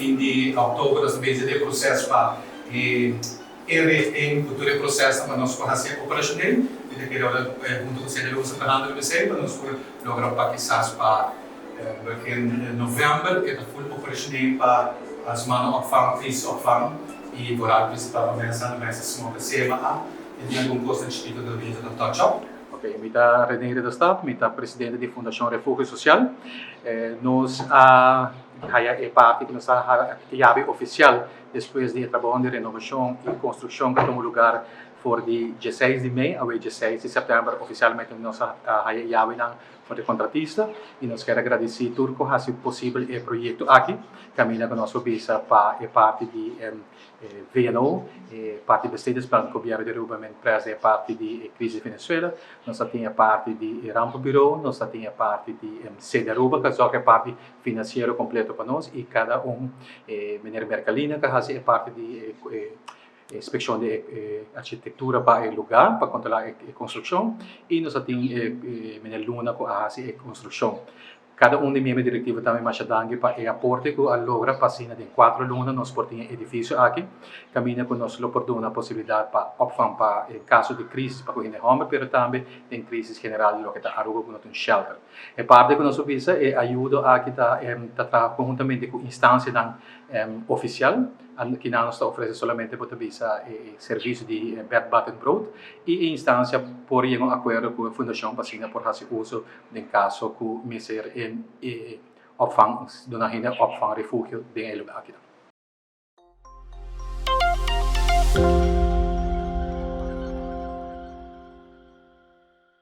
fim de outubro, nós vamos fazer o processo para em futuro processo para nós fazer operacional. E que agora junto com o CDU está trabalhando para nós lograr para que em novembro é full operacional para as manos opvang, krisopvang e vooral principal mensen die mogen CMA e algum custo de espírito da vida do touch-up. Ok, mita René do Estado, mita presidente da Fundação Refúgio Social. Nós é parte que nós a atividade oficial depois de trabalho de renovação e construção que tomou lugar for de 16 de maio a 16 de setembro oficialmente nós a atividade for de contratista e nós quero agradecer tudo que ha sido possível o projeto aqui caminha com nosso visa para parte de VNO, parte de Estados Plan que o governo de Aruba empresa é parte de crise de Venezuela, nós tem a parte de Rampo Bureau, nós tem a parte de sede Aruba, que é parte financeira completa para nós e cada menina Mercalina que é parte de inspeção de arquitetura para o lugar, para controlar a construção, e nós temos a Luna que faz a construção. Cada de membros diretivos também mais dangue para o aporte que logra para cima de 4 lunas nós portamos edifício aqui, caminha com nós oportuna possibilidade para opção para em caso de crise para correr home, mas também em crise geral lo que está Aruba com um shelter. E parte que nós visa é ajuda aqui está conjuntamente com instância oficial que não nos oferece somente para visa serviço de bed bath and broad e instância por um acordo com a fundação para cima por fazer uso em caso que miser opvang, doon na opvang refugio din lugar aqui.